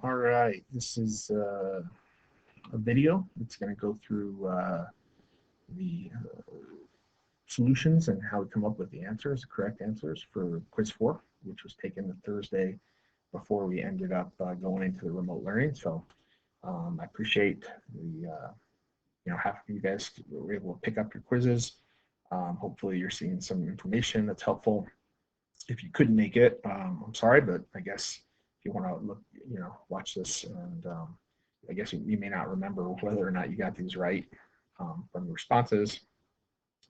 All right, this is a video. It's going to go through the solutions and how we come up with the answers, the correct answers for quiz 4, which was taken the Thursday before we ended up going into the remote learning. So I appreciate the half of you guys were able to pick up your quizzes. Hopefully you're seeing some information that's helpful. If you couldn't make it, I'm sorry, but I guess if you want to look, watch this, and I guess you may not remember whether or not you got these right from the responses,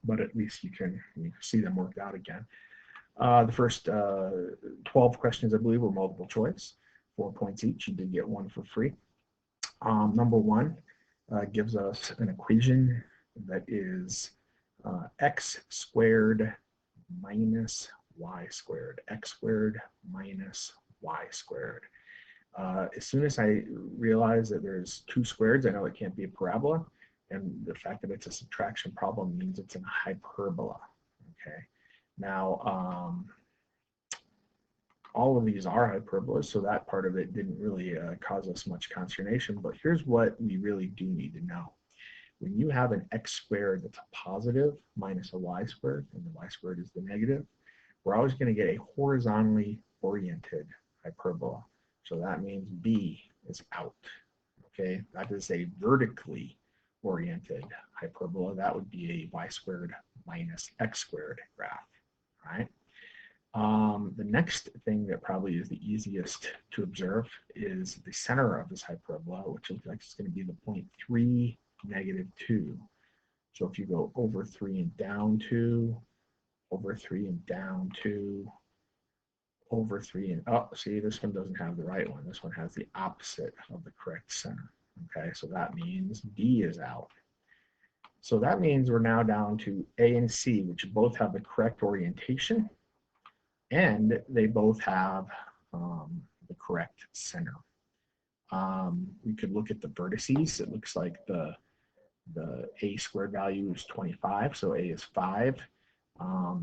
but at least you can see them worked out again. The first 12 questions, I believe, were multiple choice, 4 points each. You did get one for free. Number one gives us an equation that is x squared minus y squared, x squared minus y squared. As soon as I realize that there's two squareds, I know it can't be a parabola, and the fact that it's a subtraction problem means it's in a hyperbola. Okay, now all of these are hyperbolas, so that part of it didn't really cause us much consternation, but here's what we really do need to know. When you have an x squared that's a positive minus a y squared, and the y squared is the negative, we're always going to get a horizontally oriented hyperbola. So that means B is out. Okay, that is a vertically oriented hyperbola. That would be a y squared minus x squared graph. All right. The next thing that probably is the easiest to observe is the center of this hyperbola, which looks like it's going to be the point 3, negative 2. So if you go over 3 and down 2, over 3 and down 2, over 3 and up. See, this one doesn't have the right one. This one has the opposite of the correct center. Okay, so that means D is out. So that means we're now down to A and C, which both have the correct orientation, and they both have the correct center. We could look at the vertices. It looks like the A squared value is 25, so A is 5.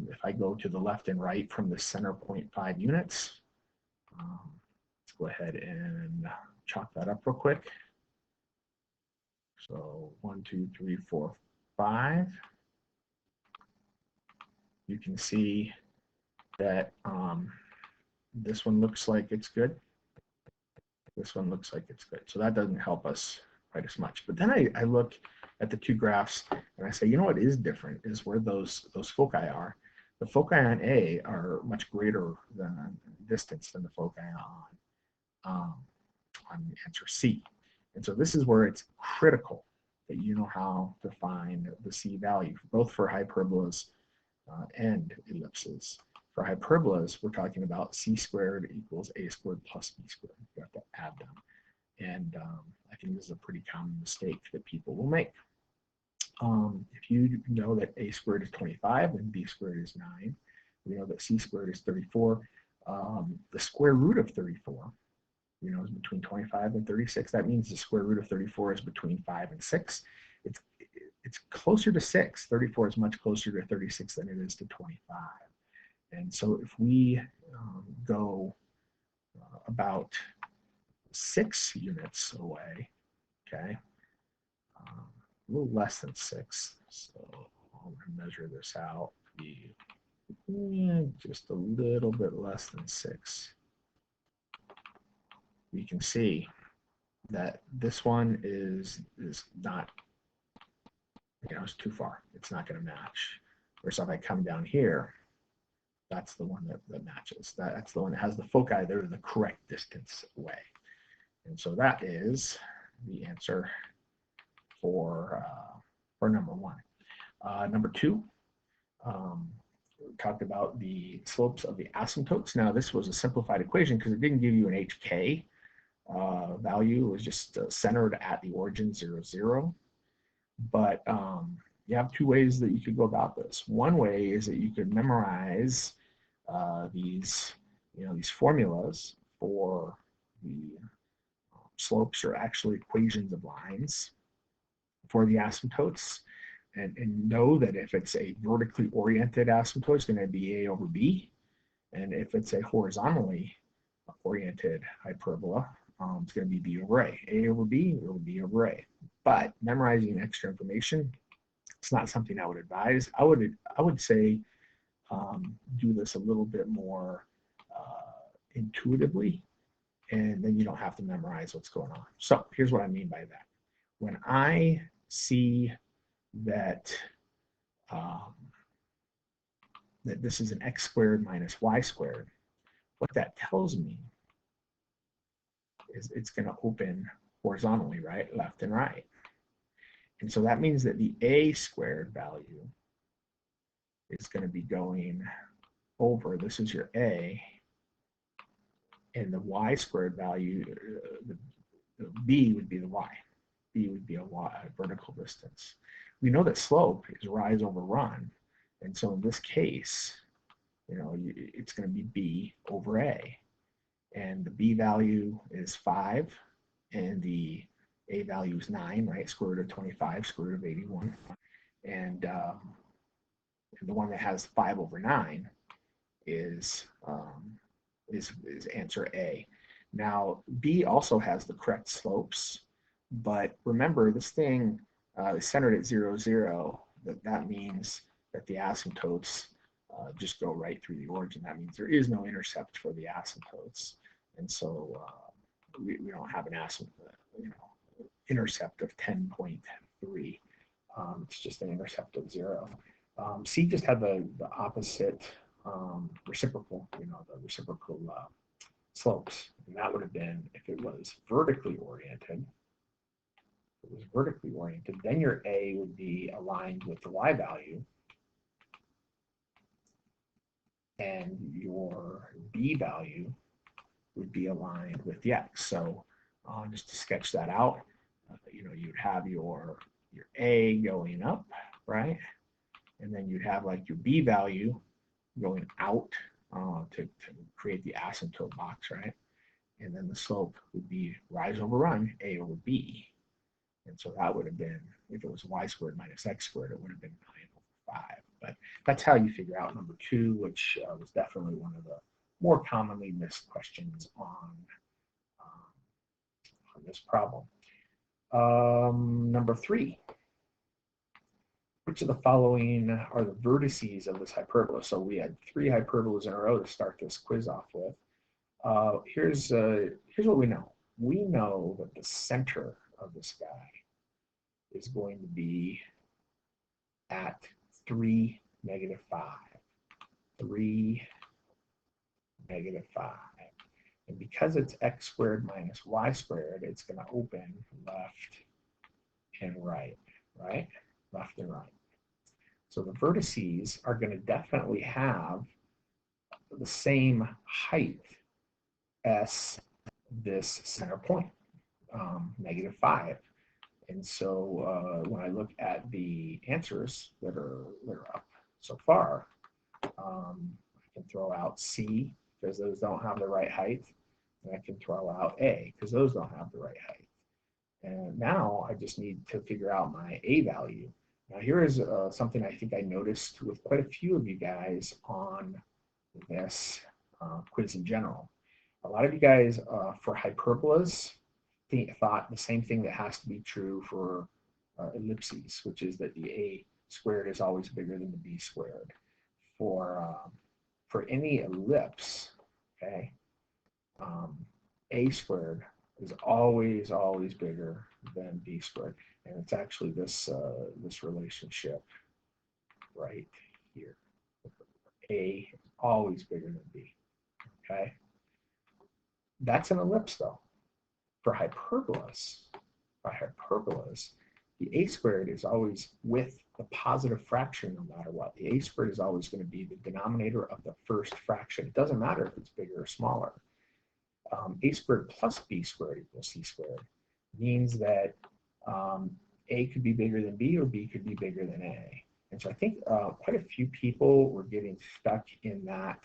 If I go to the left and right from the center point 5 units, let's go ahead and chalk that up real quick. So 1, 2, 3, 4, 5. You can see that this one looks like it's good. This one looks like it's good. So that doesn't help us quite as much. But then I look at the two graphs and I say, you know what is different is where those foci are. The foci on A are much greater than distance than the foci on answer C. And so this is where it's critical that you know how to find the C value, both for hyperbolas and ellipses. For hyperbolas, we're talking about C squared equals A squared plus B squared. You have to add them. And I think this is a pretty common mistake that people will make. If you know that A squared is 25 and B squared is 9, we know that C squared is 34. The square root of 34, is between 25 and 36. That means the square root of 34 is between 5 and 6. It's closer to 6. 34 is much closer to 36 than it is to 25. And so if we go about 6 units away, okay, a little less than 6, so I'll measure this out to be just a little bit less than 6. We can see that this one is not, it's too far. It's not going to match. Whereas if I come down here, that's the one that matches. That's the one that has the foci. They're the correct distance away. And so that is the answer for number 1. Number 2, we talked about the slopes of the asymptotes. Now this was a simplified equation because it didn't give you an HK value. It was just centered at the origin 0, 0. But you have 2 ways that you could go about this. One way is that you could memorize these formulas for the slopes are actually equations of lines for the asymptotes, and know that if it's a vertically oriented asymptote, it's going to be A over B, and if it's a horizontally oriented hyperbola, it's going to be B over A. A over B or B over A. But memorizing extra information, it's not something I would advise. I would say do this a little bit more intuitively, and then you don't have to memorize what's going on. So here's what I mean by that. When I see that that this is an x squared minus y squared, what that tells me is it's going to open horizontally, right, left and right. And so that means that the a squared value is going to be going over, this is your a, and the y squared value, the b would be the y. B would be a vertical distance. We know that slope is rise over run. And so in this case, it's going to be B over A. And the B value is 5, and the A value is 9, right? Square root of 25, square root of 81. And the one that has 5 over 9 is answer A. Now, B also has the correct slopes, but remember, this thing is centered at 0, 0. That means that the asymptotes just go right through the origin. That means there is no intercept for the asymptotes. And so we don't have an intercept of 10.3. It's just an intercept of 0. C just had the opposite reciprocal, the reciprocal slopes. And that would have been, if it was vertically oriented, then your A would be aligned with the Y value, and your B value would be aligned with the X. So just to sketch that out, you'd have your A going up, right? And then you'd have like your B value going out to create the asymptote box, right? And then the slope would be rise over run, A over B. And so that would have been, if it was y squared minus x squared, it would have been 9 over 5. But that's how you figure out number 2, which was definitely one of the more commonly missed questions on this problem. Number 3. Which of the following are the vertices of this hyperbola? So we had 3 hyperbolas in a row to start this quiz off with. Here's what we know. We know that the center of this guy is going to be at 3, -5. 3, -5. And because it's x squared minus y squared, it's going to open left and right, right? Left and right. So the vertices are going to definitely have the same height as this center point, -5. And so when I look at the answers that are up so far, I can throw out C because those don't have the right height, and I can throw out A because those don't have the right height. And now I just need to figure out my A value. Now here is something I think I noticed with quite a few of you guys on this quiz in general. A lot of you guys for hyperbolas thought the same thing that has to be true for ellipses, which is that the A squared is always bigger than the B squared. For any ellipse, okay, A squared is always bigger than B squared, and it's actually this this relationship right here. A is always bigger than B. Okay, that's an ellipse though. For hyperbolas, the A squared is always with the positive fraction no matter what. The A squared is always going to be the denominator of the first fraction. It doesn't matter if it's bigger or smaller. A squared plus B squared equals C squared means that A could be bigger than B or B could be bigger than A. And so I think quite a few people were getting stuck in that,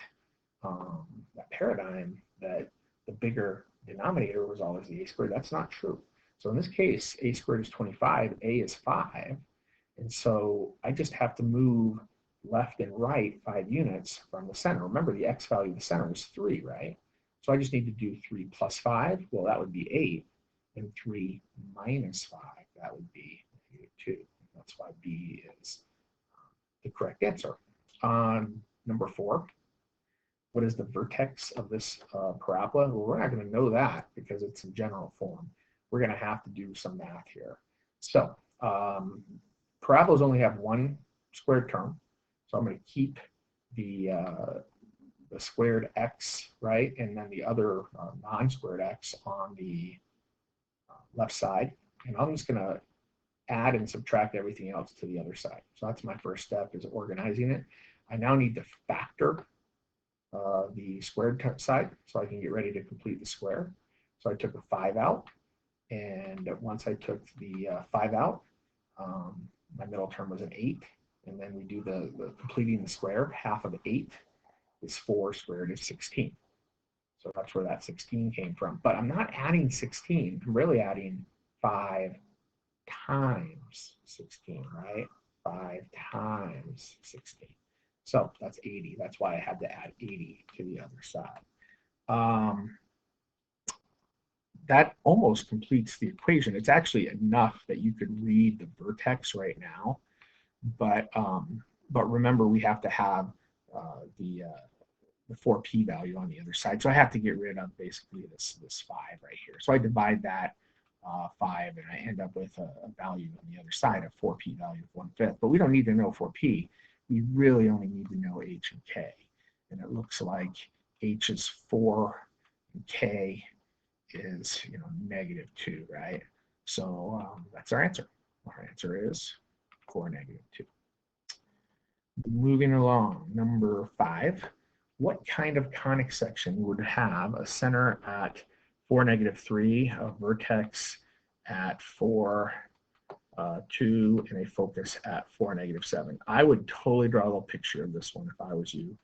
that paradigm that the bigger denominator was always the A squared. That's not true. So in this case, A squared is 25, A is 5. And so I just have to move left and right 5 units from the center. Remember, the X value of the center is 3, right? So I just need to do 3 plus 5. Well, that would be 8. And 3 minus 5, that would be -2. That's why B is the correct answer. Number 4, what is the vertex of this parabola? Well, we're not going to know that because it's in general form. We're going to have to do some math here. So parabolas only have one squared term. So I'm going to keep the squared x, right, and then the other non-squared x on the left side. And I'm just going to add and subtract everything else to the other side. So that's my first step, is organizing it. I now need to factor the squared side so I can get ready to complete the square. So I took a 5 out, and once I took the 5 out, my middle term was an 8, and then we do the completing the square. Half of 8 is 4 squared is 16. So that's where that 16 came from. But I'm not adding 16. I'm really adding 5 times 16, right? 5 times 16. So that's 80. That's why I had to add 80 to the other side. That almost completes the equation. It's actually enough that you could read the vertex right now. But remember, we have to have the 4p value on the other side. So I have to get rid of basically this 5 right here. So I divide that 5, and I end up with a value on the other side, a 4p value of 1/5. But we don't need to know 4p. We really only need to know h and k. And it looks like h is 4 and k is -2, right? So that's our answer. Our answer is 4, -2. Moving along, number 5. What kind of conic section would have a center at 4, -3, a vertex at 4, 2, and a focus at 4, -7? I would totally draw a little picture of this one if I was you.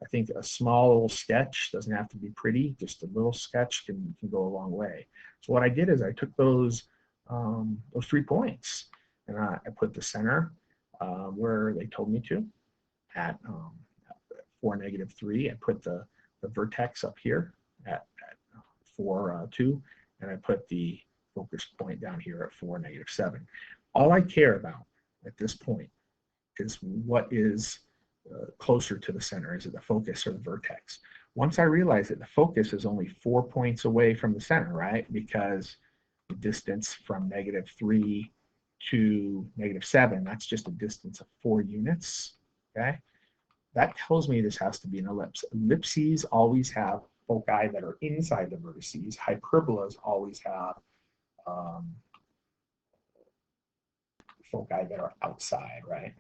I think a small little sketch doesn't have to be pretty. Just a little sketch can go a long way. So what I did is I took those 3 points, and I put the center where they told me to at 4, -3. I put the vertex up here at 4, 2, and I put the focus point down here at 4, -7. All I care about at this point is what is closer to the center. Is it the focus or the vertex? Once I realize that the focus is only 4 points away from the center, right? Because the distance from -3 to -7, that's just a distance of 4 units, okay? That tells me this has to be an ellipse. Ellipses always have foci that are inside the vertices. Hyperbolas always have foci that are outside, right?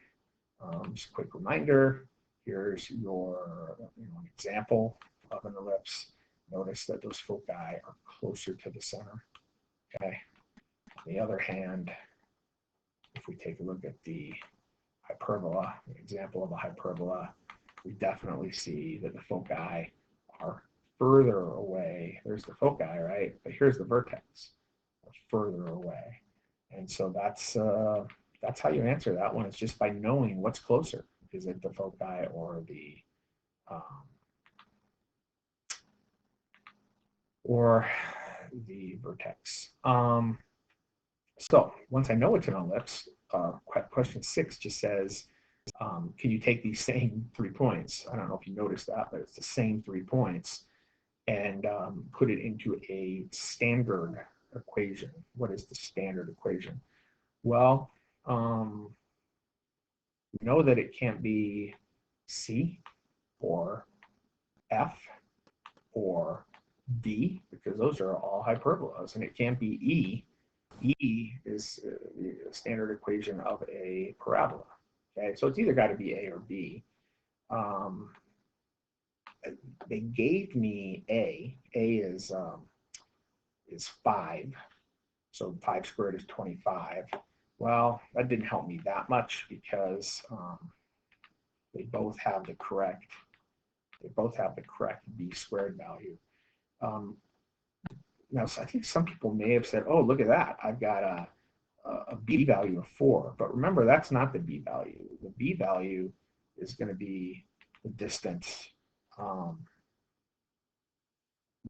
Just a quick reminder, here's your an example of an ellipse. Notice that those foci are closer to the center, okay? On the other hand, if we take a look at the hyperbola, an example of a hyperbola, we definitely see that the foci are further away. There's the foci, right? But here's the vertex, further away. And so that's how you answer that one. It's just by knowing what's closer. Is it the foci or the vertex? So once I know it's an ellipse, question 6 just says, can you take these same 3 points? I don't know if you noticed that, but it's the same 3 points, and put it into a standard equation. What is the standard equation? Well, we know that it can't be C or F or D, because those are all hyperbolas, and it can't be E. E is the standard equation of a parabola. Okay, so it's either got to be A or B. They gave me A. A is 5, so 5 squared is 25. Well, that didn't help me that much because they both have the correct B squared value. Now, so I think some people may have said, "Oh, look at that! I've got a B value of 4." But remember, that's not the B value. The B value is going to be the distance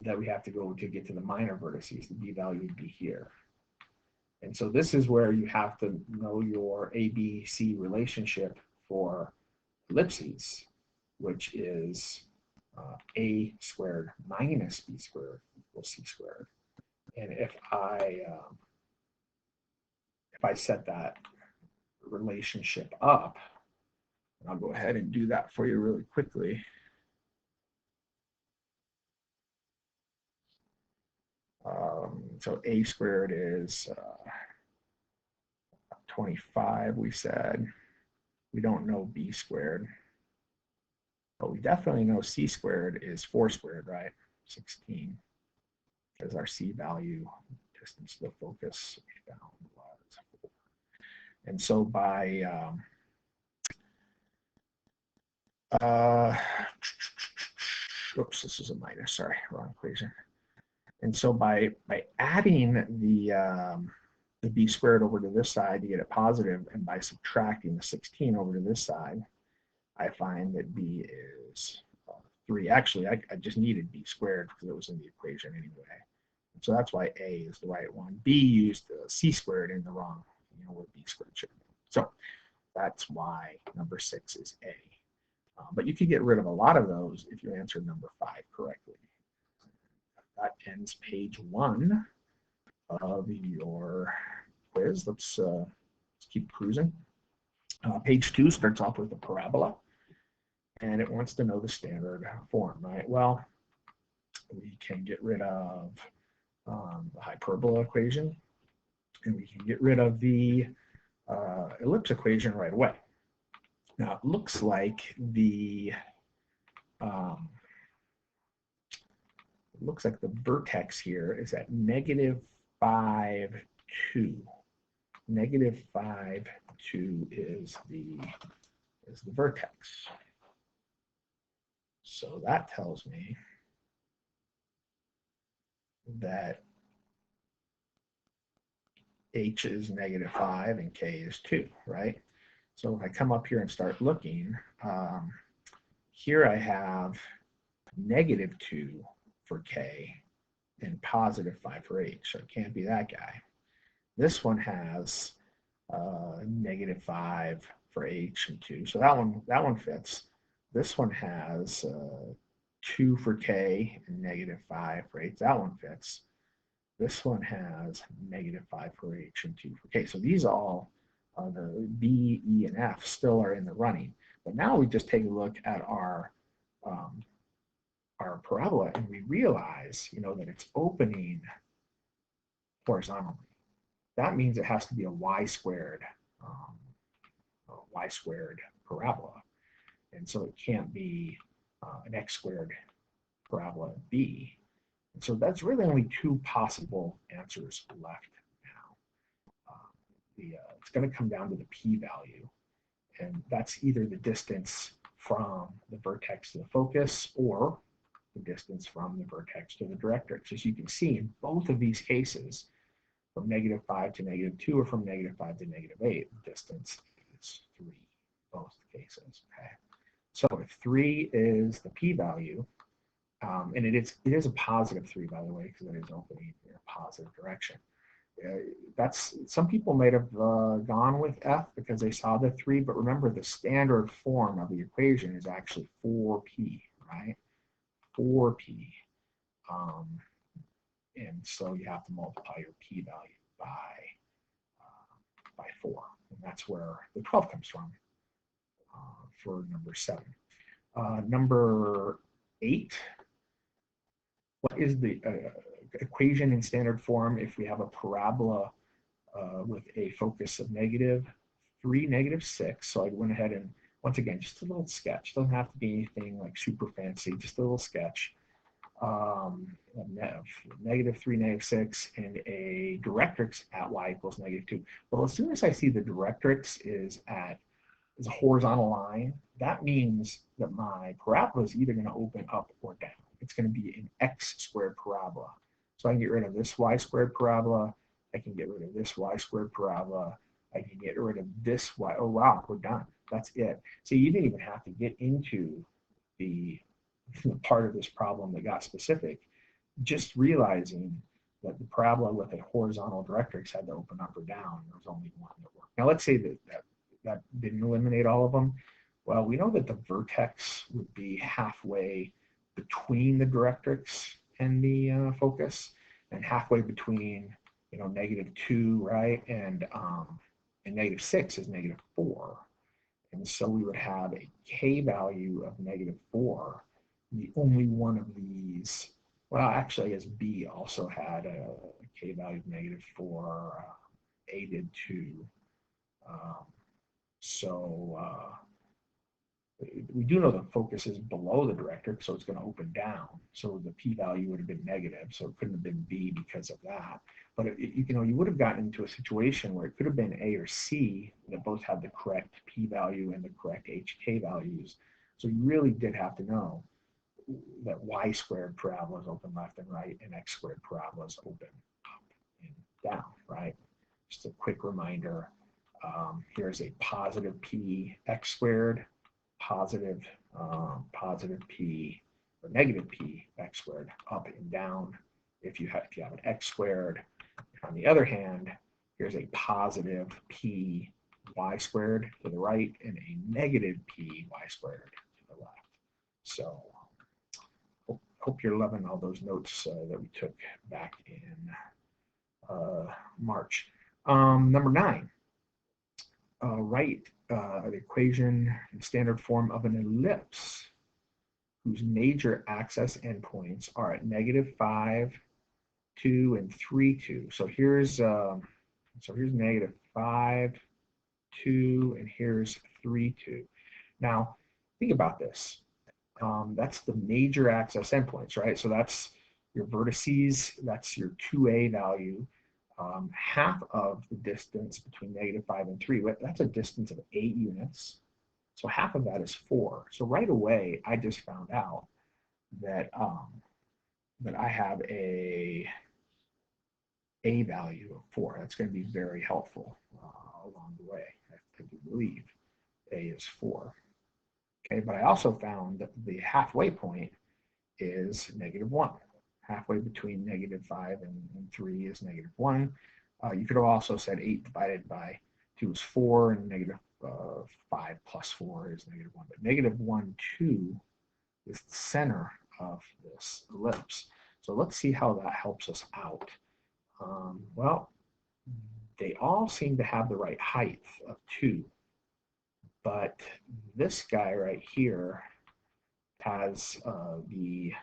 that we have to go to get to the minor vertices. The B value would be here. And so this is where you have to know your ABC relationship for ellipses, which is A squared minus B squared equals C squared. And if I set that relationship up, and I'll go ahead and do that for you really quickly. So A squared is 25, we said. We don't know B squared, but we definitely know C squared is 4 squared, right? 16, because our C value, distance to the focus, we found was 4. And so by oops, this is a minus, sorry, wrong equation. And so by adding the B squared over to this side to get it positive, and by subtracting the 16 over to this side, I find that B is 3. Actually, I just needed B squared because it was in the equation anyway. So that's why A is the right one. B used C squared in the wrong, where B squared should be. So that's why number 6 is A. But you could get rid of a lot of those if you answer number 5 correctly. That ends page 1 of your quiz. Let's keep cruising. Page 2 starts off with a parabola, and it wants to know the standard form, right? Well, we can get rid of the hyperbola equation, and we can get rid of the ellipse equation right away. Now, it looks like the vertex here is at -5, 2. -5, 2 is the vertex. So that tells me that H is -5 and K is 2, right? So if I come up here and start looking, here I have -2 for K and +5 for H, so it can't be that guy. This one has -5 for H and 2, so that one fits. This one has 2 for K and -5 for H. That one fits. This one has -5 for H and 2 for K. So these all, the B, E, and F still are in the running. But now we just take a look at our parabola, and we realize, that it's opening horizontally. That means it has to be a y squared parabola. And so it can't be an x squared parabola B. And so that's really only 2 possible answers left now. It's going to come down to the p-value, and that's either the distance from the vertex to the focus or the distance from the vertex to the directrix. As you can see, in both of these cases, from -5 to -2 or from -5 to -8, the distance is 3, both cases. Okay. So if 3 is the p-value, and it is a +3, by the way, because it is opening in a positive direction. Some people might have gone with F because they saw the 3, but remember the standard form of the equation is actually 4p, right? 4p. And so you have to multiply your p-value by 4, and that's where the 12 comes from for number 7. Number 8. What is the equation in standard form if we have a parabola with a focus of -3, -6? So I went ahead and, once again, just a little sketch. Doesn't have to be anything like super fancy, just a little sketch. -3, -6, and a directrix at y equals -2. Well, as soon as I see the directrix is a horizontal line, that means that my parabola is either going to open up or down. It's going to be an x squared parabola. So I can get rid of this y squared parabola. I can get rid of this y squared parabola. I can get rid of this y. Oh, wow, we're done. That's it. So you didn't even have to get into the part of this problem that got specific. just realizing that the parabola with a horizontal directrix had to open up or down. There was only one that worked. Now let's say that didn't eliminate all of them. Well, we know that the vertex would be halfway between the directrix and the focus, and halfway between, you know, -2, right, and -6 is -4. And so we would have a k value of -4. The only one of these, well, actually, as B also had a k value of -4, A did too. Um, so we do know the focus is below the directrix, so it's going to open down. So the p-value would have been negative, so it couldn't have been B because of that. But you know, you would have gotten into a situation where it could have been A or C that both had the correct p-value and the correct HK values. So you really did have to know that y-squared parabolas open left and right, and x-squared parabolas open up and down, right? Just a quick reminder. Here's a positive p x-squared, positive p or negative p x squared up and down if you have an x-squared. On the other hand, here's a positive p y squared to the right and a negative p y squared to the left. So hope you're loving all those notes that we took back in March. Number 9. Write the equation in standard form of an ellipse whose major axis endpoints are at -5, 2, and 3, 2. So here's -5, 2, and here's 3, 2. Now think about this. That's the major axis endpoints, right? So that's your vertices. That's your 2a value. Half of the distance between -5 and 3, that's a distance of 8 units. So half of that is 4. So right away, I just found out that that I have a value of 4. That's going to be very helpful along the way. I do believe A is 4. Okay, but I also found that the halfway point is -1. Halfway between -5 and 3 is -1. You could have also said 8 divided by 2 is 4, and -5 plus 4 is -1. But -1, 2 is the center of this ellipse. So let's see how that helps us out. Well, they all seem to have the right height of 2. But this guy right here has the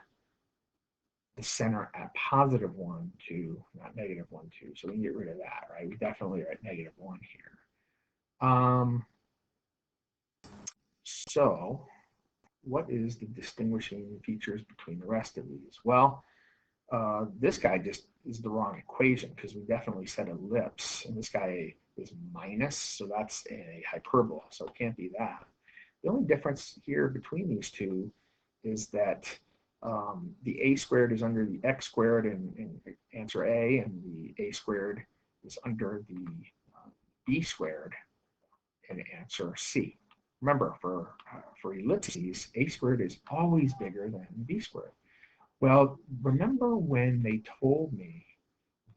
center at +1, 2, not -1, 2. So we can get rid of that, right? We definitely are at -1 here. So what is the distinguishing features between the rest of these? Well, this guy just is the wrong equation because we definitely said ellipse, and this guy is minus, so that's a hyperbola, so it can't be that. The only difference here between these two is that the a squared is under the x squared in answer A, and the a squared is under the b squared in answer C. Remember, for ellipses, a squared is always bigger than b squared. Well, remember when they told me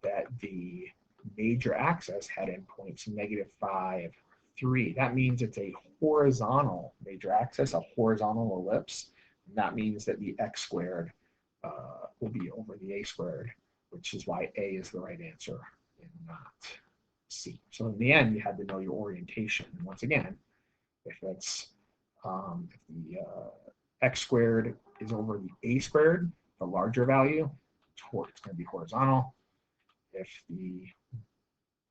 that the major axis had endpoints -5, 3. That means it's a horizontal major axis, a horizontal ellipse. And that means that the x squared will be over the a squared, which is why A is the right answer and not C. So in the end, you had to know your orientation. And once again, if it's if the x squared is over the a squared, the larger value, it's going to be horizontal. If the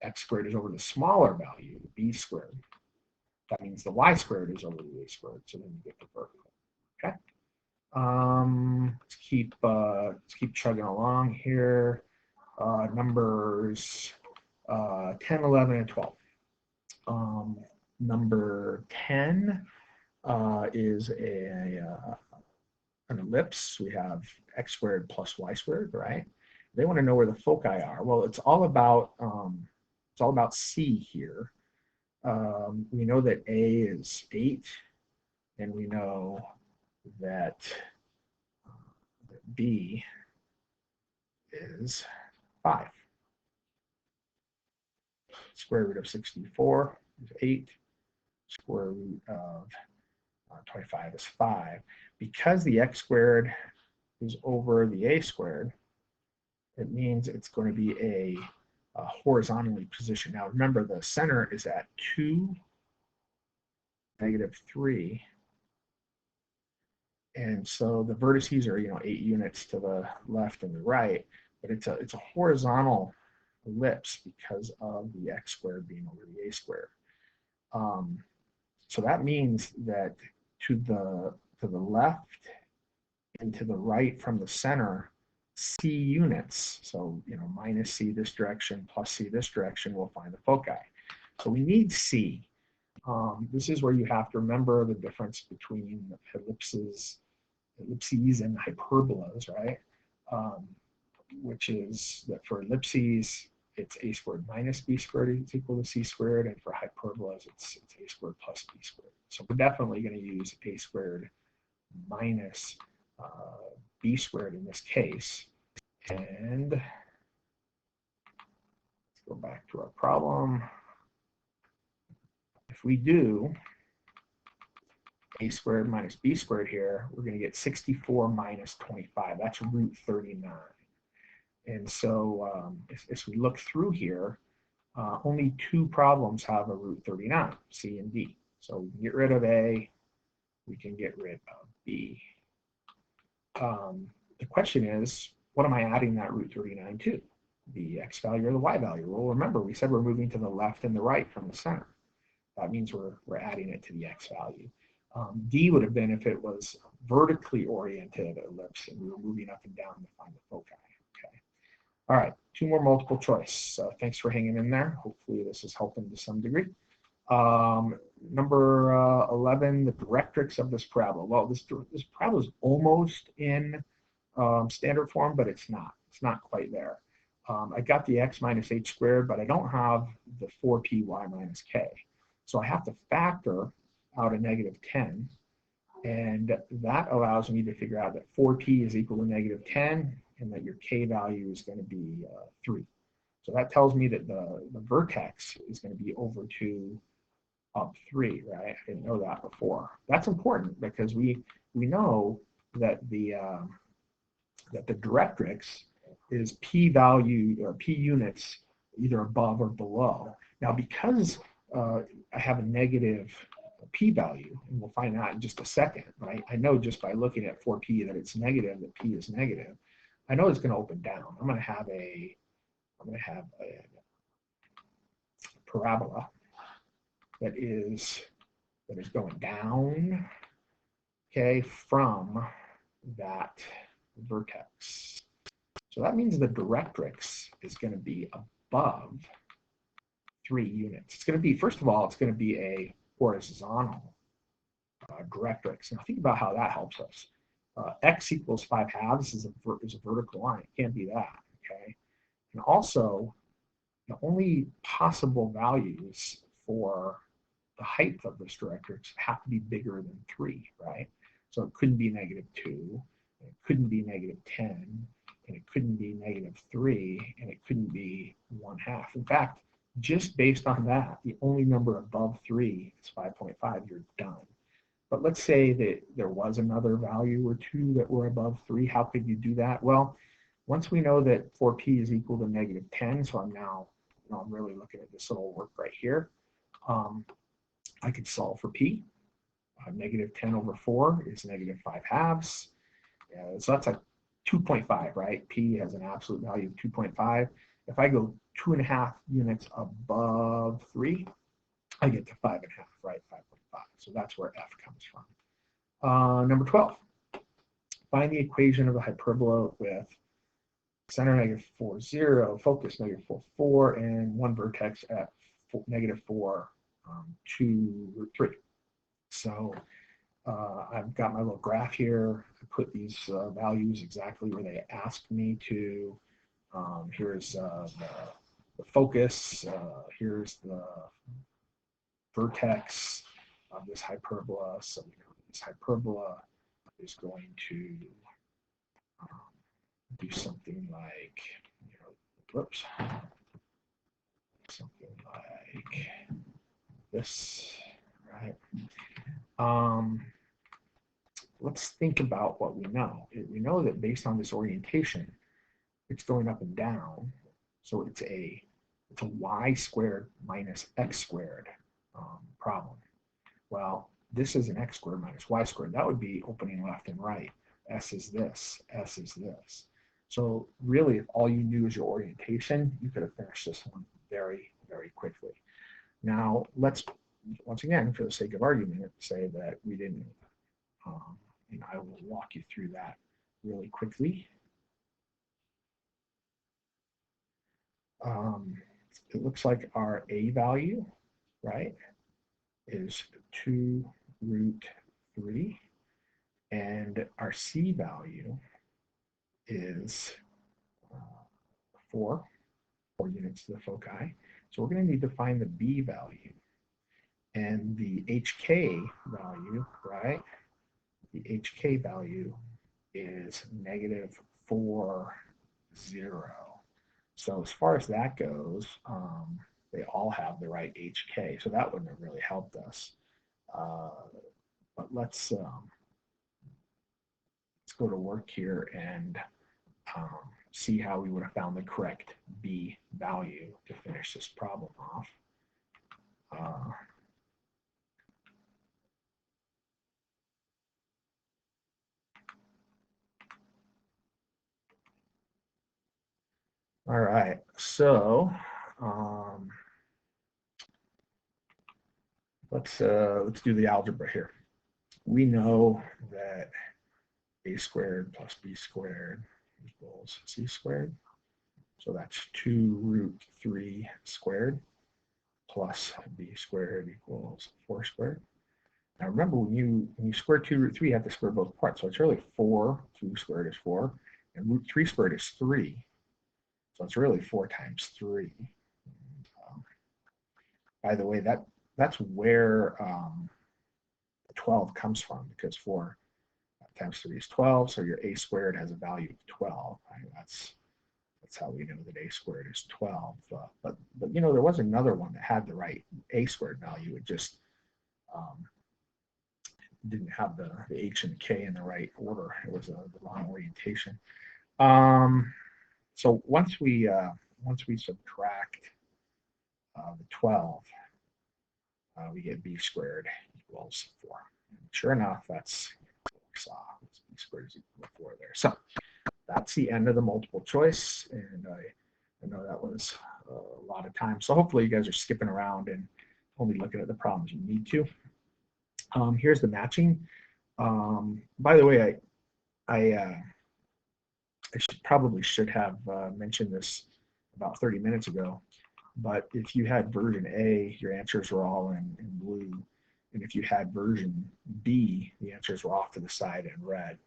x squared is over the smaller value, the b squared, that means the y squared is over the a squared. So then you get the vertical. Okay. Let's keep chugging along here. Numbers 10, 11, and 12. Number 10 is an ellipse. We have x squared plus y squared, right? They want to know where the foci are. Well, it's all about C here. We know that A is 8, and we know that B is 5. Square root of 64 is 8. Square root of 25 is 5. Because the x squared is over the a squared, it means it's going to be a horizontally positioned. Now remember, the center is at 2, -3. And so the vertices are, 8 units to the left and the right, but it's a horizontal ellipse because of the x squared being over the a squared. So that means that to the left and to the right from the center, c units, so minus c this direction plus c this direction, will find the foci. So we need c. This is where you have to remember the difference between ellipses and hyperbolas, right? Which is that for ellipses, it's a squared minus b squared is equal to c squared, and for hyperbolas, it's a squared plus b squared. So we're definitely going to use a squared minus b squared in this case. And let's go back to our problem. If we do a squared minus b squared here, we're going to get 64 minus 25. That's root 39. And so as we look through here, only 2 problems have a root 39, C and D. So we can get rid of A, we can get rid of B. The question is, what am I adding that root 39 to? The x value or the y value? Well, remember, we said we're moving to the left and the right from the center. That means we're adding it to the x value. D would have been if it was vertically oriented ellipse and we were moving up and down to find the foci. Okay. All right, 2 more multiple choice. Thanks for hanging in there. Hopefully this is helping to some degree. Number 11, the directrix of this parabola. Well, this parabola is almost in standard form, but it's not. It's not quite there. I got the x minus h squared, but I don't have the 4p y minus k. So I have to factor out a -10, and that allows me to figure out that 4p is equal to -10, and that your k value is going to be 3. So that tells me that the vertex is going to be over 2 up 3, right? I didn't know that before. That's important because we know that the directrix is p value or p units either above or below. Now, because I have a negative p value, and we'll find out in just a second, right? I know just by looking at 4p that it's negative, that p is negative. I know it's going to open down. I'm going to have a parabola that is going down, okay, from that vertex. So that means the directrix is going to be above 3 units. It's going to be, first of all, it's going to be a horizontal directrix. Now think about how that helps us. X equals 5/2 is a vertical line. It can't be that, okay? And also, the only possible values for the height of this directrix have to be bigger than 3, right? So it couldn't be -2, it couldn't be -10, and it couldn't be -3, and it couldn't be 1/2. In fact, just based on that, the only number above 3 is 5.5. You're done. But let's say that there was another value or 2 that were above 3. How could you do that? Well, once we know that 4p is equal to -10, so I'm now, I'm really looking at this little work right here. I could solve for p. -10 over 4 is -5/2. So that's like 2.5, right? P has an absolute value of 2.5. If I go 2.5 units above 3, I get to 5.5, right? 5.5. So that's where F comes from. Number 12. Find the equation of a hyperbola with center -4, 0, focus -4, 4, and one vertex at -4, 2, root 3. So I've got my little graph here. I put these values exactly where they asked me to. Here's the focus. Here's the vertex of this hyperbola. So this hyperbola is going to do something like, whoops, something like this, right? Let's think about what we know. We know that based on this orientation, it's going up and down. So it's a y squared minus x squared problem. Well, this is an x squared minus y squared. That would be opening left and right. S is this, S is this. So really, if all you knew is your orientation, you could have finished this one very, very quickly. Now, let's, once again, for the sake of argument, say that we didn't, and I will walk you through that really quickly. It looks like our A value, right, is 2 root 3, and our C value is 4 units to the foci. So we're going to need to find the B value. And the HK value, right, the HK value is -4, 0. So as far as that goes, they all have the right HK, so that wouldn't have really helped us. But let's go to work here and see how we would have found the correct B value to finish this problem off. All right, so let's do the algebra here. We know that a squared plus b squared equals c squared. So that's 2 root 3 squared plus b squared equals 4 squared. Now remember, when you square 2 root 3, you have to square both parts. So it's really 4, 2 squared is 4, and root 3 squared is 3. So it's really 4 times 3. By the way, that's where 12 comes from, because 4 times 3 is 12, so your a squared has a value of 12. Right? That's how we know that a squared is 12. But there was another one that had the right a squared value. It just didn't have the h and the k in the right order. It was the wrong orientation. So once we subtract the 12, we get b squared equals 4. And sure enough, that's what we saw. B squared is equal to 4 there. So that's the end of the multiple choice, and I know that was a lot of time. So hopefully you guys are skipping around and only looking at the problems you need to. Here's the matching. By the way, I probably should have mentioned this about 30 minutes ago, but if you had version A, your answers were all in blue, and if you had version B, the answers were off to the side in red.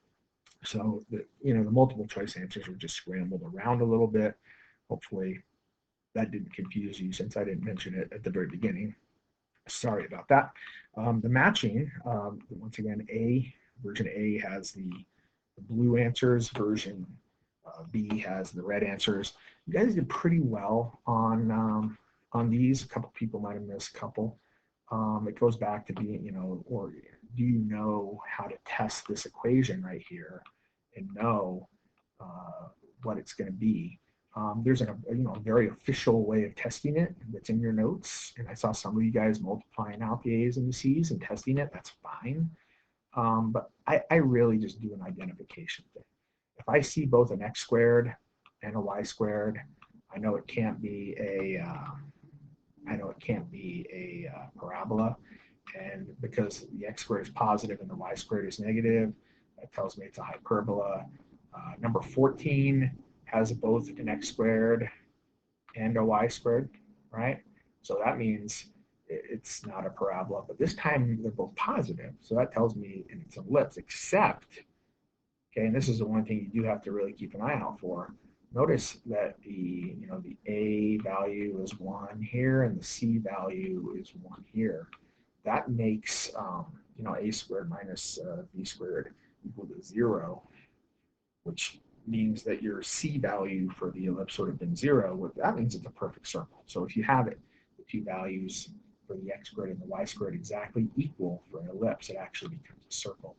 So the multiple choice answers were just scrambled around a little bit. Hopefully that didn't confuse you, since I didn't mention it at the very beginning. Sorry about that. The matching, once again, version A has the blue answers, version B has the red answers. You guys did pretty well on these. A couple people might have missed a couple. It goes back to being, or do you know how to test this equation right here and know what it's going to be? There's a very official way of testing it that's in your notes, and I saw some of you guys multiplying out the A's and the C's and testing it. That's fine, but I really just do an identification thing. If I see both an x squared and a y squared, I know it can't be a parabola, and because the x squared is positive and the y squared is negative, that tells me it's a hyperbola. Number 14 has both an x squared and a y squared, right? So that means it's not a parabola, but this time they're both positive, so that tells me it's an ellipse, except, okay, and this is the one thing you do have to really keep an eye out for. Notice that the A value is 1 here and the C value is 1 here. That makes A squared minus B squared equal to 0, which means that your C value for the ellipse would have been 0. Well, that means it's a perfect circle. So if you have it, the two values for the x squared and the y squared exactly equal for an ellipse, it actually becomes a circle.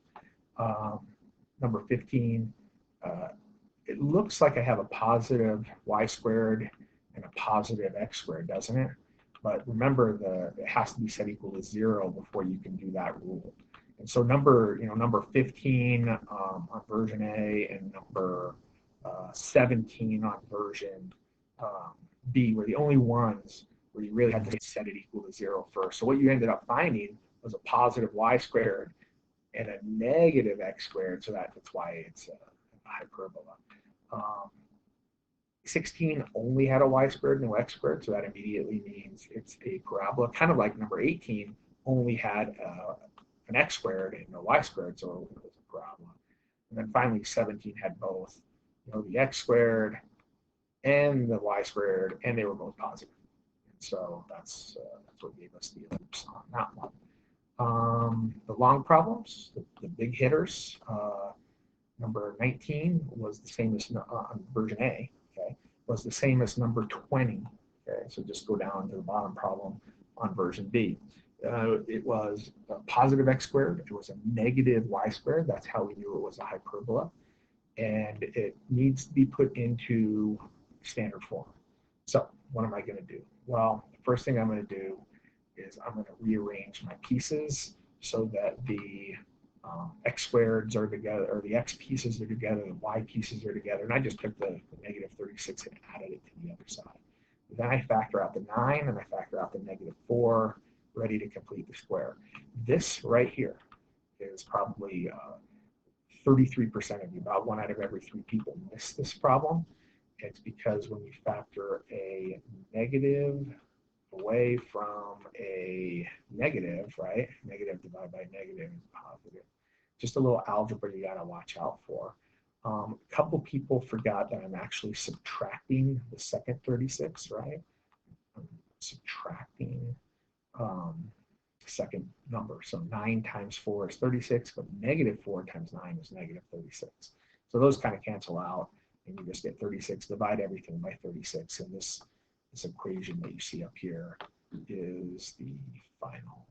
Number 15, it looks like I have a positive y squared and a positive x squared, doesn't it? But remember, it has to be set equal to 0 before you can do that rule. And so number 15 on version A and number 17 on version B were the only ones where you really had to set it equal to 0 first. So what you ended up finding was a positive y squared and a negative x squared, so that's why it's a hyperbola. 16 only had a y squared, no x squared, so that immediately means it's a parabola, kind of like number 18 only had an x squared and no y squared, so it was a parabola. And then finally 17 had both, the x squared and the y squared, and they were both positive. And so that's what gave us the ellipse on that one. The long problems, the big hitters, number 19 was the same as on version A, okay, was the same as number 20. Okay, so just go down to the bottom problem on version B. It was a positive x squared, it was a negative y squared, that's how we knew it was a hyperbola, and it needs to be put into standard form. So what am I going to do? Well, the first thing I'm going to do is I'm going to rearrange my pieces so that the x squareds are together, or the x pieces are together, the y pieces are together, and I just took the negative 36 and added it to the other side. Then I factor out the 9 and I factor out the negative 4, ready to complete the square. This right here is probably 33% of you, about 1 out of every 3 people miss this problem. It's because when you factor a negative away from a negative, right? Negative divided by negative is positive. Just a little algebra you got to watch out for. A couple people forgot that I'm actually subtracting the second 36, right? I'm subtracting second number. So 9 times 4 is 36, but negative 4 times 9 is negative 36. So those kind of cancel out, and you just get 36. Divide everything by 36, and this equation that you see up here is the final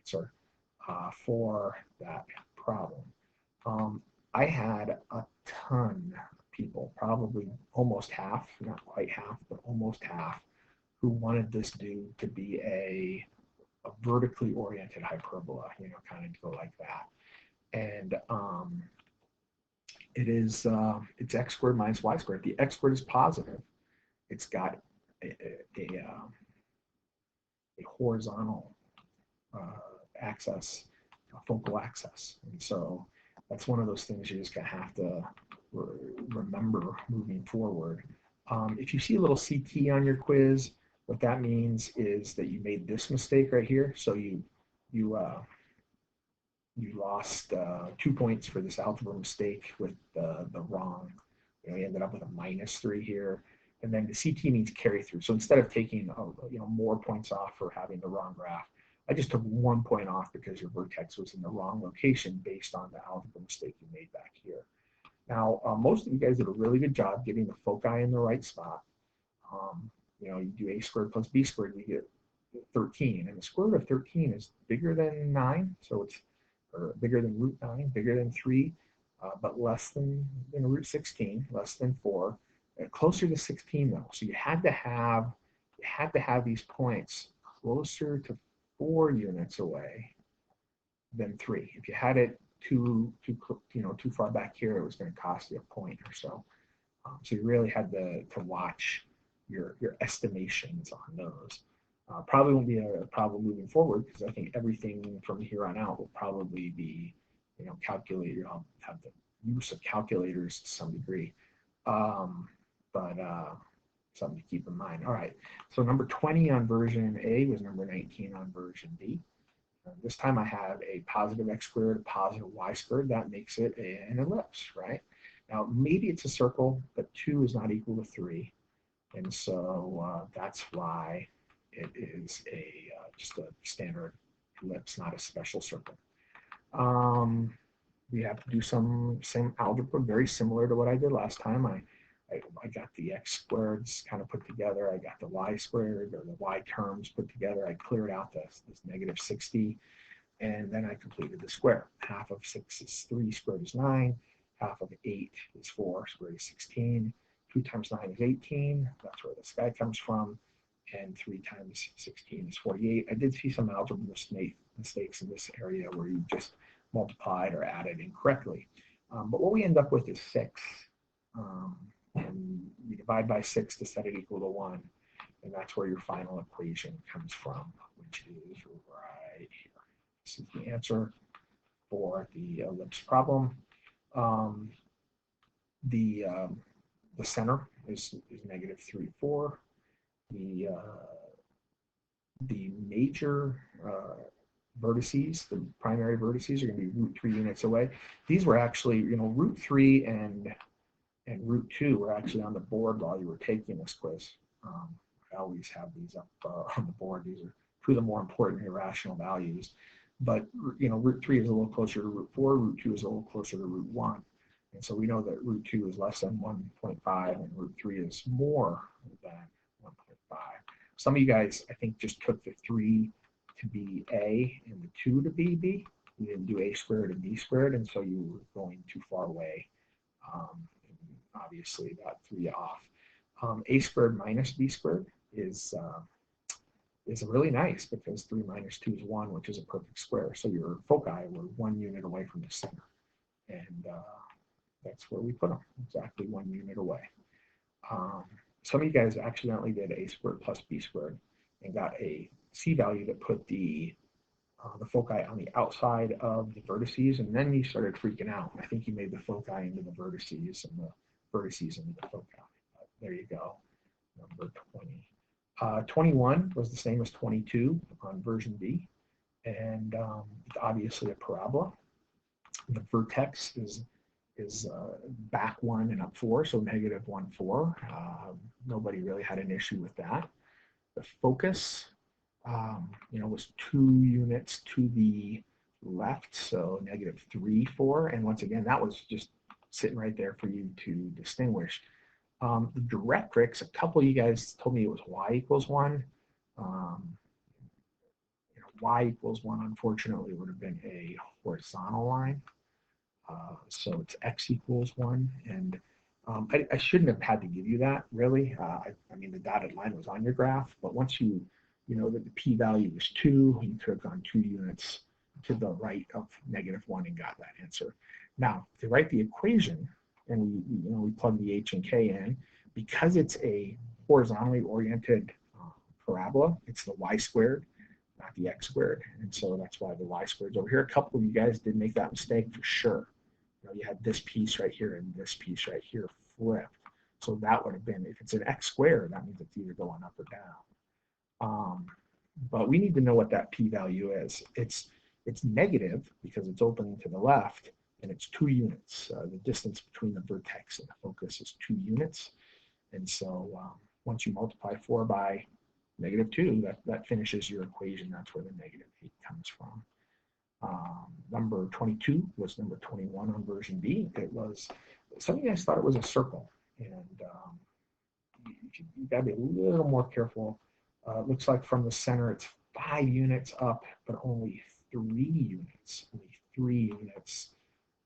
answer for that problem. I had a ton of people, probably almost half, not quite half, but almost half, who wanted this dude to be a vertically oriented hyperbola, kind of go like that. And it's x squared minus y squared. The x squared is positive. It's got a horizontal axis, a focal axis. And so that's one of those things you just gonna have to remember moving forward. If you see a little CT on your quiz, what that means is that you made this mistake right here. So you lost 2 points for this algebra mistake with the wrong. You ended up with a -3 here. And then the CT means carry through. So instead of taking more points off for having the wrong graph, I just took 1 point off because your vertex was in the wrong location based on the algebra mistake you made back here. Now, most of you guys did a really good job getting the foci in the right spot. You do a squared plus b squared, you get 13. And the square root of 13 is bigger than 9. So it's bigger than root 9, bigger than 3, but less than root 16, less than 4. Closer to 16 though. So you had to have these points closer to 4 units away than 3. If you had it too far back here, it was going to cost you a point or so. So you really had to watch your estimations on those. Probably won't be a problem moving forward because I think everything from here on out will probably be, calculated. I'll have the use of calculators to some degree. But something to keep in mind. All right, so number 20 on version A was number 19 on version B. This time I have a positive x squared, a positive y squared. That makes it an ellipse, right? Now, maybe it's a circle, but 2 is not equal to 3. And so that's why it is just a standard ellipse, not a special circle. we have to do some algebra very similar to what I did last time. I got the x squareds kind of put together. I got the y squared or the y terms put together. I cleared out this negative 60, and then I completed the square. Half of 6 is 3, squared is 9. Half of 8 is 4, squared is 16. 2 times 9 is 18. That's where this guy comes from. And 3 times 16 is 48. I did see some algebra mistakes in this area where you just multiplied or added incorrectly. But what we end up with is 6. And we divide by 6 to set it equal to 1. And that's where your final equation comes from, which is right here. This is the answer for the ellipse problem. The center is negative 3, 4. The major vertices, the primary vertices, are going to be root 3 units away. These were actually, root 3 and root 2 were actually on the board while you were taking this quiz. I always have these up on the board. These are 2 of the more important irrational values. But, root 3 is a little closer to root 4. Root 2 is a little closer to root 1. And so we know that root 2 is less than 1.5 and root 3 is more than 1.5. Some of you guys, I think, just took the 3 to be A and the 2 to be B. You didn't do A squared and B squared, and so you were going too far away. Obviously, got 3 off. A squared minus B squared is really nice because 3 minus 2 is 1, which is a perfect square. So your foci were 1 unit away from the center. And that's where we put them, exactly 1 unit away. Some of you guys accidentally did A squared plus B squared and got a C value that put the foci on the outside of the vertices, and then you started freaking out. I think you made the foci into the vertices and the vertices into the foci. There you go, number 20. 21 was the same as 22 on version B, and it's obviously a parabola. The vertex is back 1 and up 4, so negative 1, 4. Nobody really had an issue with that. The focus, was 2 units to the left, so negative 3, 4. And once again, that was just sitting right there for you to distinguish. The directrix, a couple of you guys told me it was y equals 1. Y equals 1, unfortunately, would have been a horizontal line. So it's x equals 1. And I shouldn't have had to give you that, really. I mean, the dotted line was on your graph, but once you know that the p-value is 2, you could have gone 2 units to the right of negative 1 and got that answer. Now, to write the equation, and we plug the h and k in, because it's a horizontally oriented parabola, it's the y squared, not the x squared, and so that's why the y squared is over here. A couple of you guys did make that mistake for sure. You had this piece right here and this piece right here flipped. So that would have been, if it's an x squared, that means it's either going up or down. But we need to know what that p-value is. It's negative because it's open to the left, and it's 2 units. The distance between the vertex and the focus is 2 units. And so once you multiply 4 by negative 2, that finishes your equation. That's where the negative 8 comes from. Number 22 was number 21 on version B. It was, some of you guys thought it was a circle, and you got to be a little more careful. It looks like from the center it's 5 units up, but only 3 units. Only 3 units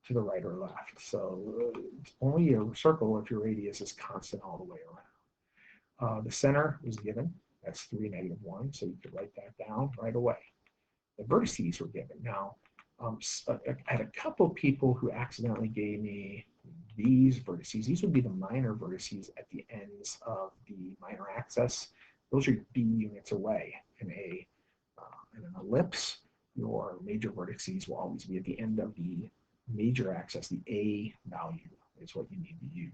to the right or left. So it's only a circle if your radius is constant all the way around. The center was given. That's 3, negative 1. So you could write that down right away. The vertices were given. Now, I had a couple people who accidentally gave me these vertices. These would be the minor vertices at the ends of the minor axis. Those are B units away. In an ellipse, your major vertices will always be at the end of the major axis. The A value is what you need to use.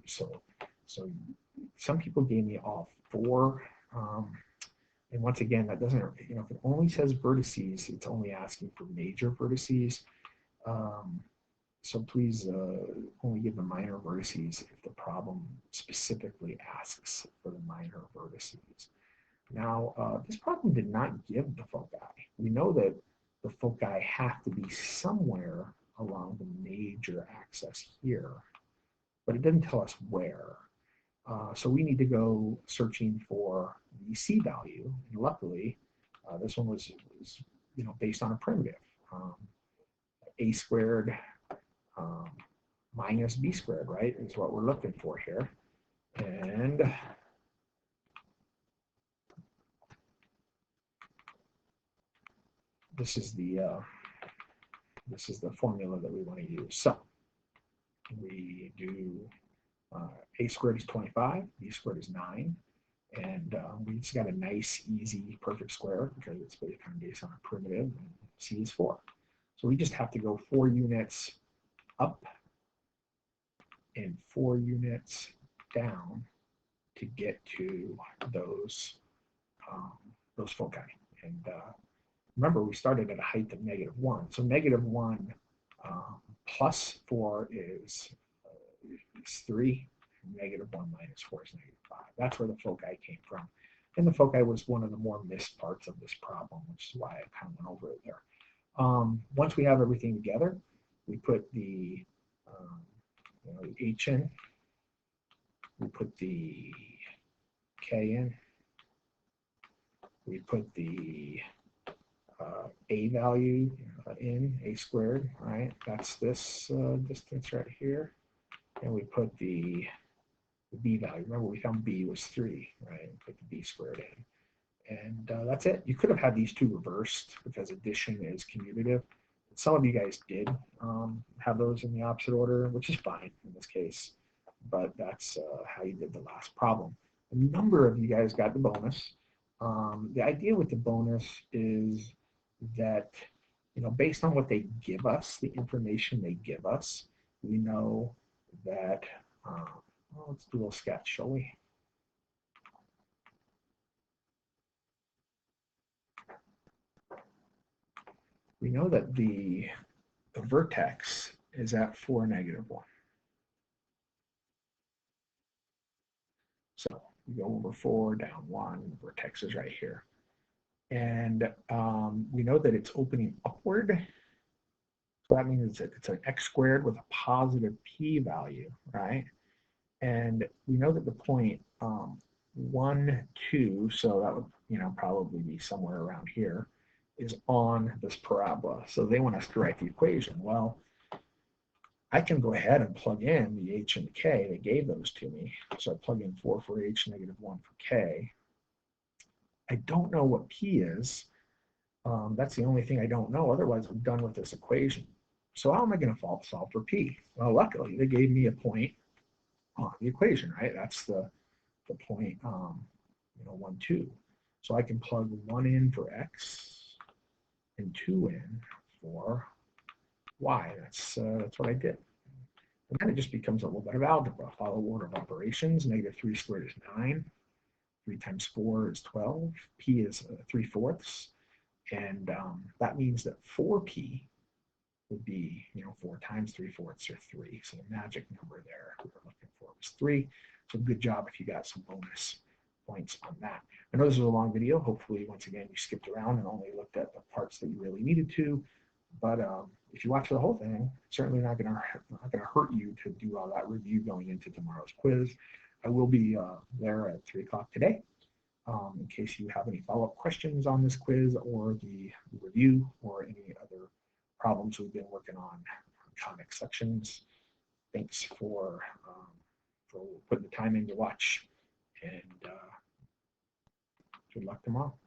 So some people gave me all 4. And once again, that doesn't, if it only says vertices, it's only asking for major vertices. So please only give the minor vertices if the problem specifically asks for the minor vertices. Now, this problem did not give the foci. We know that the foci have to be somewhere along the major axis here, but it didn't tell us where. So we need to go searching for the C value, and luckily, this one was based on a primitive, a squared minus b squared, right, is what we're looking for here. And this is the formula that we want to use. So we do a squared is 25, b squared is 9, and we just got a nice, easy, perfect square because it's based on a primitive, and c is 4. So we just have to go 4 units up and 4 units down to get to those foci. And remember, we started at a height of -1. So -1 plus 4 is 3. -1 minus 4 is -5. That's where the foci came from. And the foci was one of the more missed parts of this problem, which is why I kind of went over it there. Once we have everything together, we put the h in, we put the k in, we put the a value in, a squared, right? That's this distance right here. And we put the b value. Remember, we found b was 3, right? Put the b squared in. And that's it. You could have had these two reversed because addition is commutative. Some of you guys did have those in the opposite order, which is fine in this case. But that's how you did the last problem. A number of you guys got the bonus. The idea with the bonus is that, based on what they give us, the information they give us, we know that, well, let's do a little sketch, shall we? We know that the vertex is at 4, -1. So we go over 4, down 1, the vertex is right here. And we know that it's opening upward. So that means it's an x squared with a positive p-value, right? And we know that the point 1, 2, so that would probably be somewhere around here, is on this parabola. So they want us to write the equation. Well, I can go ahead and plug in the h and the k. They gave those to me. So I plug in 4 for h, -1 for k. I don't know what p is. That's the only thing I don't know. Otherwise, I'm done with this equation. So how am I going to solve for p? Well, luckily, they gave me a point on the equation, right? That's the point, 1, 2. So I can plug 1 in for x and 2 in for y. That's what I did. And then it just becomes a little bit of algebra. Follow order of operations. -3 squared is 9. 3 times 4 is 12. P is 3/4. And that means that 4p would be, 4 times 3/4 or 3. So the magic number there we were looking for was 3. So good job if you got some bonus points on that. I know this was a long video. Hopefully, once again, you skipped around and only looked at the parts that you really needed to. But if you watch the whole thing, it's certainly not going to hurt you to do all that review going into tomorrow's quiz. I will be there at 3 o'clock today. In case you have any follow-up questions on this quiz or the review or any other problems we've been working on conic sections. Thanks for putting the time in to watch, and good luck tomorrow.